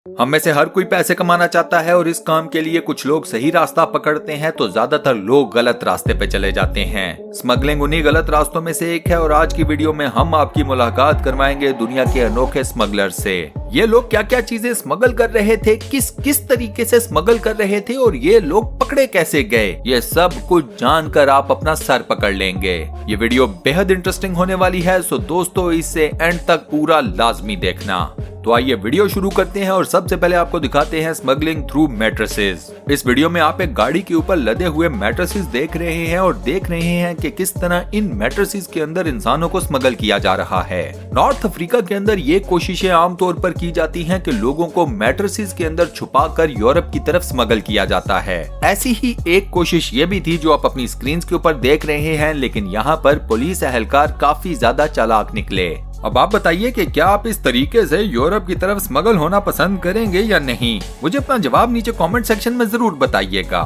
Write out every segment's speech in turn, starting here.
हम में से हर कोई पैसे कमाना चाहता है और इस काम के लिए कुछ लोग सही रास्ता पकड़ते हैं तो ज्यादातर लोग गलत रास्ते पे चले जाते हैं। स्मगलिंग उन्हीं गलत रास्तों में से एक है और आज की वीडियो में हम आपकी मुलाकात करवाएंगे दुनिया के अनोखे स्मगलर से। ये लोग क्या क्या चीजें स्मगल कर रहे थे, किस किस तरीके से स्मगल कर रहे थे और ये लोग पकड़े कैसे गए, ये सब कुछ जानकर आप अपना सर पकड़ लेंगे। ये वीडियो बेहद इंटरेस्टिंग होने वाली है, सो दोस्तों इसे एंड तक पूरा लाजमी देखना। तो आइए वीडियो शुरू करते हैं और सबसे पहले आपको दिखाते हैं स्मगलिंग थ्रू मैट्रेसेस। इस वीडियो में आप एक गाड़ी के ऊपर लदे हुए मैट्रेसेस देख रहे हैं और देख रहे हैं कि किस तरह इन मैट्रेसेस के अंदर इंसानों को स्मगल किया जा रहा है। नॉर्थ अफ्रीका के अंदर ये कोशिशें आमतौर पर की जाती हैं कि लोगों को मैट्रेसेस के अंदर छुपाकर यूरोप की तरफ स्मगल किया जाता है। ऐसी ही एक कोशिश ये भी थी जो आप अपनी स्क्रीन के ऊपर देख रहे हैं, लेकिन यहाँ पर पुलिस एहलकार काफी ज्यादा चालाक निकले। अब आप बताइए कि क्या आप इस तरीके से यूरोप की तरफ स्मगल होना पसंद करेंगे या नहीं? मुझे अपना जवाब नीचे कमेंट सेक्शन में जरूर बताइएगा।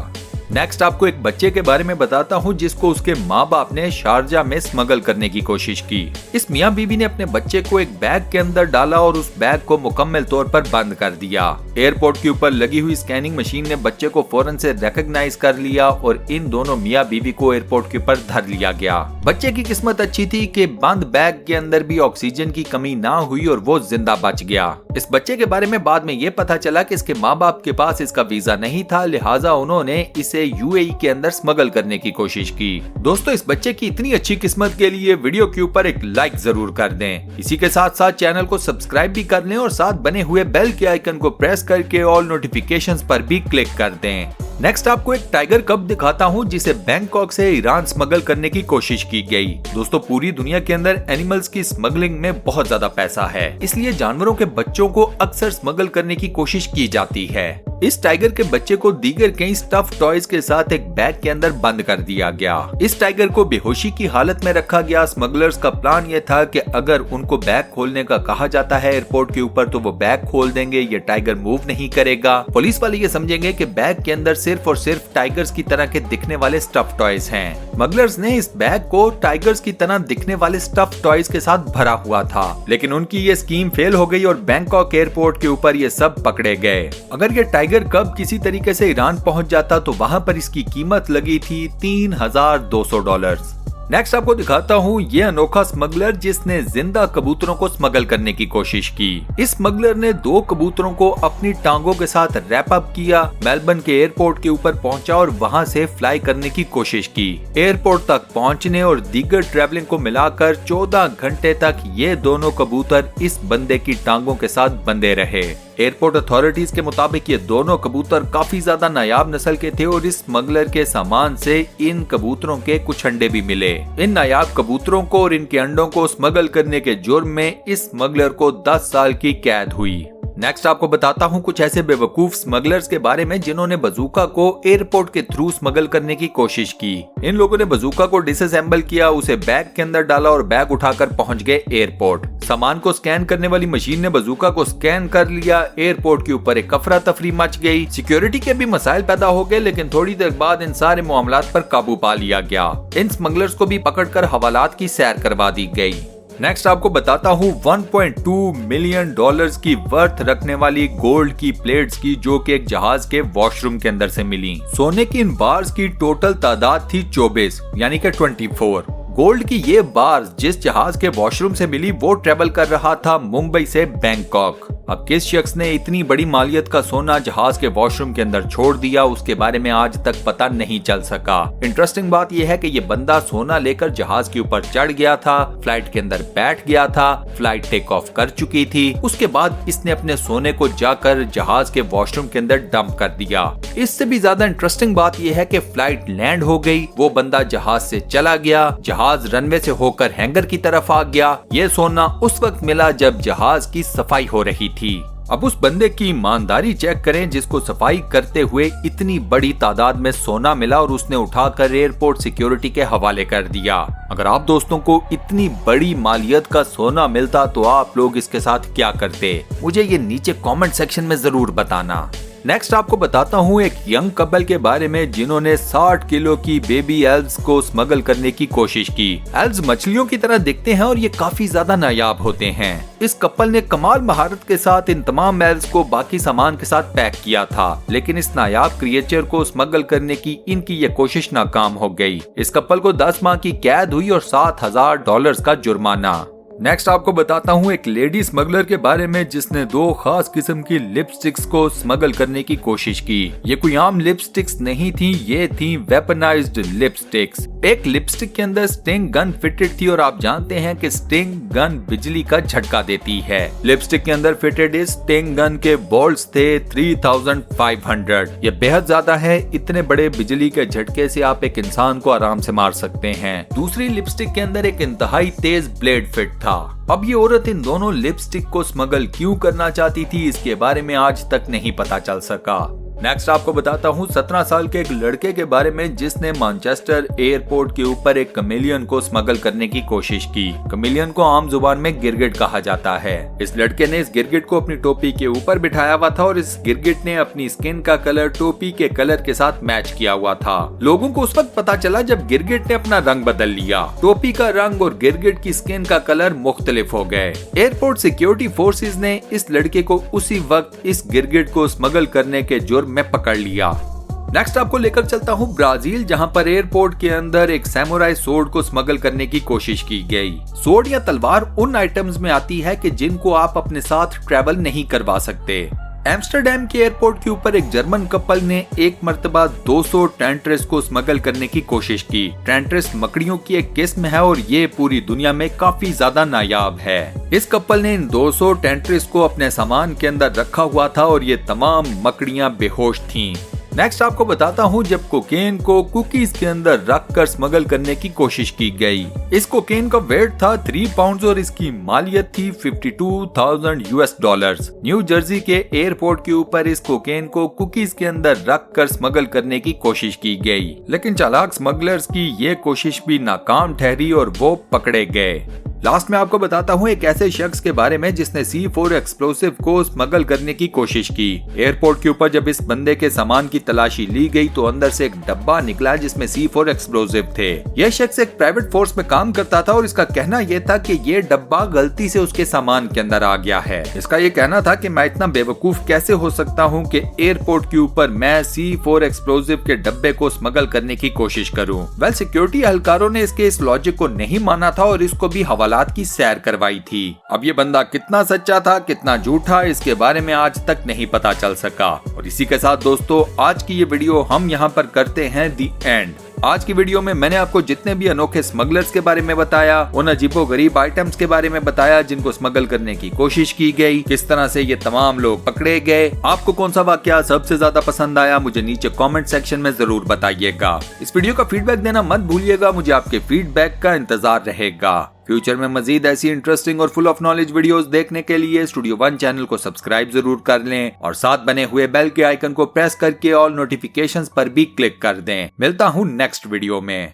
नेक्स्ट आपको एक बच्चे के बारे में बताता हूँ जिसको उसके माँ बाप ने शारजा में स्मगल करने की कोशिश की। इस मियाँ बीबी ने अपने बच्चे को एक बैग के अंदर डाला और उस बैग को मुकम्मल तौर पर बंद कर दिया। एयरपोर्ट के ऊपर लगी हुई स्कैनिंग मशीन ने बच्चे को फौरन से रिकॉग्नाइज कर लिया और इन दोनों मियाँ बीबी को एयरपोर्ट के ऊपर धर लिया गया। बच्चे की किस्मत अच्छी थी कि बंद बैग के अंदर भी ऑक्सीजन की कमी ना हुई और वो जिंदा बच गया। इस बच्चे के बारे में बाद में ये पता चला कि इसके माँ बाप के पास इसका वीजा नहीं था, लिहाजा उन्होंने इसे यूएई के अंदर स्मगल करने की कोशिश की। दोस्तों इस बच्चे की इतनी अच्छी किस्मत के लिए वीडियो के ऊपर एक लाइक जरूर कर दें। इसी के साथ साथ चैनल को सब्सक्राइब भी कर लें और साथ बने हुए बेल के आइकन को प्रेस करके ऑल नोटिफिकेशंस पर भी क्लिक कर दें। नेक्स्ट आपको एक टाइगर कब दिखाता हूँ जिसे बैंकॉक से ईरान स्मगल करने की कोशिश की गई। दोस्तों पूरी दुनिया के अंदर एनिमल्स की स्मगलिंग में बहुत ज्यादा पैसा है, इसलिए जानवरों के बच्चों को अक्सर स्मगल करने की कोशिश की जाती है। इस टाइगर के बच्चे को दीगर कई स्टफ टॉयज के साथ एक बैग के अंदर बंद कर दिया गया। इस टाइगर को बेहोशी की हालत में रखा गया। स्मगलर्स का प्लान ये था कि अगर उनको बैग खोलने का कहा जाता है एयरपोर्ट के ऊपर तो वो बैग खोल देंगे, ये टाइगर मूव नहीं करेगा। पुलिस वाले ये समझेंगे कि बैग के अंदर सिर्फ और सिर्फ टाइगर्स की तरह के दिखने वाले स्टफ टॉयज हैं। स्मगलर्स ने इस बैग को टाइगर्स की तरह दिखने वाले स्टफ टॉयज के साथ भरा हुआ था, लेकिन उनकी ये स्कीम फेल हो गई और बैंकॉक एयरपोर्ट के ऊपर ये सब पकड़े गए। अगर ये टाइगर कब किसी तरीके से ईरान पहुंच जाता तो वहां पर इसकी कीमत लगी थी $3200। नेक्स्ट आपको दिखाता हूँ ये अनोखा स्मगलर जिसने जिंदा कबूतरों को स्मगल करने की कोशिश की। इस स्मगलर ने 2 कबूतरों को अपनी टांगों के साथ रैप अप किया, मेलबर्न के एयरपोर्ट के ऊपर पहुंचा और वहां से फ्लाई करने की कोशिश की। एयरपोर्ट तक पहुंचने और दीगर ट्रैवलिंग को मिलाकर 14 घंटे तक ये दोनों कबूतर इस बंदे की टांगों के साथ बंधे रहे। एयरपोर्ट अथॉरिटीज के मुताबिक ये दोनों कबूतर काफी ज्यादा नायाब नस्ल के थे और इस स्मगलर के सामान से इन कबूतरों के कुछ अंडे भी मिले। इन नायाब कबूतरों को और इनके अंडों को स्मगल करने के जुर्म में इस स्मगलर को 10 साल की कैद हुई। नेक्स्ट आपको बताता हूँ कुछ ऐसे बेवकूफ स्मगलर्स के बारे में जिन्होंने बजूका को एयरपोर्ट के थ्रू स्मगल करने की कोशिश की। इन लोगों ने बजूका को डिसअसेंबल किया, उसे बैग के अंदर डाला और बैग उठाकर पहुंच गए एयरपोर्ट। सामान को स्कैन करने वाली मशीन ने बजूका को स्कैन कर लिया। एयरपोर्ट के ऊपर एक अफरा तफरी मच गई। सिक्योरिटी के भी मसाइल पैदा हो गए, लेकिन थोड़ी देर बाद इन सारे मामलात पर काबू पा लिया गया। इन स्मगलर्स को भी पकड़कर हवालात की सैर करवा दी गई। नेक्स्ट आपको बताता हूँ $1.2 मिलियन की वर्थ रखने वाली गोल्ड की प्लेट्स की जो कि एक जहाज के वॉशरूम के अंदर से मिली। सोने की इन बार्स की टोटल तादाद थी 24 यानी कि 24। गोल्ड की ये बार्स जिस जहाज के वॉशरूम से मिली वो ट्रेवल कर रहा था मुंबई से बैंकॉक। अब किस शख्स ने इतनी बड़ी मालियत का सोना जहाज के वॉशरूम के अंदर छोड़ दिया उसके बारे में आज तक पता नहीं चल सका। इंटरेस्टिंग बात यह है कि ये बंदा सोना लेकर जहाज के ऊपर चढ़ गया था, फ्लाइट के अंदर बैठ गया था, फ्लाइट टेक ऑफ कर चुकी थी। उसके बाद इसने अपने सोने को जाकर जहाज के वॉशरूम के अंदर डंप कर दिया। इससे भी ज्यादा इंटरेस्टिंग बात यह है कि फ्लाइट लैंड हो गई, वो बंदा जहाज से चला गया, जहाज रनवे से होकर हैंगर की तरफ आ गया। ये सोना उस वक्त मिला जब जहाज की सफाई हो रही थी। अब उस बंदे की ईमानदारी चेक करें जिसको सफाई करते हुए इतनी बड़ी तादाद में सोना मिला और उसने उठाकर एयरपोर्ट सिक्योरिटी के हवाले कर दिया। अगर आप दोस्तों को इतनी बड़ी मालियत का सोना मिलता तो आप लोग इसके साथ क्या करते? मुझे ये नीचे कमेंट सेक्शन में जरूर बताना। नेक्स्ट आपको बताता हूँ एक यंग कपल के बारे में जिन्होंने 60 किलो की बेबी एल्स को स्मगल करने की कोशिश की। एल्स मछलियों की तरह दिखते हैं और ये काफी ज्यादा नायाब होते हैं। इस कपल ने कमाल महारत के साथ इन तमाम एल्स को बाकी सामान के साथ पैक किया था, लेकिन इस नायाब क्रिएचर को स्मगल करने की इनकी ये कोशिश नाकाम हो गई। इस कपल को 10 माह की कैद हुई और $7,000 का जुर्माना। नेक्स्ट आपको बताता हूँ एक लेडी स्मगलर के बारे में जिसने 2 खास किस्म की लिपस्टिक्स को स्मगल करने की कोशिश की। ये कोई आम लिपस्टिक्स नहीं थी, ये थी वेपनाइज्ड लिपस्टिक्स। एक लिपस्टिक के अंदर स्टिंग गन फिटेड थी और आप जानते हैं कि स्टिंग गन बिजली का झटका देती है। लिपस्टिक के अंदर फिटेड इस स्टिंग गन के बोल्ट्स थे 3500। ये बेहद ज्यादा है। इतने बड़े बिजली के झटके से आप एक इंसान को आराम से मार सकते हैं। दूसरी लिपस्टिक के अंदर एक इंतहाई तेज ब्लेड फिट था। अब ये औरत इन दोनों लिपस्टिक को स्मगल क्यों करना चाहती थी, इसके बारे में आज तक नहीं पता चल सका। नेक्स्ट आपको बताता हूँ 17 साल के एक लड़के के बारे में जिसने मैनचेस्टर एयरपोर्ट के ऊपर एक कमेलियन को स्मगल करने की कोशिश की। कमेलियन को आम जुबान में गिरगिट कहा जाता है। इस लड़के ने इस गिरगिट को अपनी टोपी के ऊपर बिठाया हुआ था और इस गिरगिट ने अपनी स्किन का कलर टोपी के कलर के साथ मैच किया हुआ था। लोगों को उस वक्त पता चला जब गिरगिट ने अपना रंग बदल लिया। टोपी का रंग और गिरगिट की स्किन का कलर मुख्तलिफ हो गए। एयरपोर्ट सिक्योरिटी फोर्सेज ने इस लड़के को उसी वक्त इस गिरगिट को स्मगल करने के जुर्म में पकड़ लिया। नेक्स्ट आपको लेकर चलता हूँ ब्राजील, जहाँ पर एयरपोर्ट के अंदर एक सैमुराई सोर्ड को स्मगल करने की कोशिश की गई। सोर्ड या तलवार उन आइटम्स में आती है कि जिनको आप अपने साथ ट्रैवल नहीं करवा सकते। एम्स्टरडेम के एयरपोर्ट के ऊपर एक जर्मन कपल ने एक मर्तबा 200 टेंट्रेस को स्मगल करने की कोशिश की। टेंट्रेस मकड़ियों की एक किस्म है और ये पूरी दुनिया में काफी ज्यादा नायाब है। इस कपल ने इन 200 टेंट्रेस को अपने सामान के अंदर रखा हुआ था और ये तमाम मकड़ियां बेहोश थीं। नेक्स्ट आपको बताता हूँ जब कोकेन को कुकीज के अंदर रखकर स्मगल करने की कोशिश की गई। इस कोकेन का वेट था 3 पाउंड और इसकी मालियत थी $52,000। न्यू जर्सी के एयरपोर्ट के ऊपर इस कोकेन को कुकीज के अंदर रखकर स्मगल करने की कोशिश की गई, लेकिन चालाक स्मगलर्स की ये कोशिश भी नाकाम ठहरी और वो पकड़े गए। लास्ट में आपको बताता हूँ एक ऐसे शख्स के बारे में जिसने C4 एक्सप्लोसिव को स्मगल करने की कोशिश की। एयरपोर्ट के ऊपर जब इस बंदे के सामान की तलाशी ली गई तो अंदर से एक डब्बा निकला जिसमें C4 एक्सप्लोसिव थे। यह शख्स एक प्राइवेट फोर्स में काम करता था और इसका कहना यह था कि ये डब्बा गलती से उसके सामान के अंदर आ गया है। इसका ये कहना था कि मैं इतना बेवकूफ कैसे हो सकता हूँ कि एयरपोर्ट के ऊपर मैं C4 एक्सप्लोसिव के डब्बे को स्मगल करने की कोशिश करूँ। वेल, सिक्योरिटी एहलकारों ने इसके इस लॉजिक को नहीं माना था और इसको भी हवालात की सैर करवाई थी। अब ये बंदा कितना सच्चा था कितना झूठा, इसके बारे में आज तक नहीं पता चल सका। और इसी के साथ दोस्तों आज की ये वीडियो हम यहाँ पर करते हैं दी एंड। आज की वीडियो में मैंने आपको जितने भी अनोखे स्मगलर्स के बारे में बताया, उन अजीबोगरीब आइटम्स के बारे में बताया जिनको स्मगल करने की कोशिश की गई, किस तरह से ये तमाम लोग पकड़े गए। आपको कौन सा वाकया सबसे ज्यादा पसंद आया मुझे नीचे कमेंट सेक्शन में जरूर बताइएगा। इस वीडियो का फीडबैक देना मत भूलिएगा, मुझे आपके फीडबैक का इंतजार रहेगा। फ्यूचर में मजीद ऐसी इंटरेस्टिंग और फुल ऑफ नॉलेज वीडियोस देखने के लिए स्टूडियो 1 चैनल को सब्सक्राइब जरूर कर लें और साथ बने हुए बेल के आइकन को प्रेस करके ऑल नोटिफिकेशंस पर भी क्लिक कर दें। मिलता हूँ नेक्स्ट वीडियो में।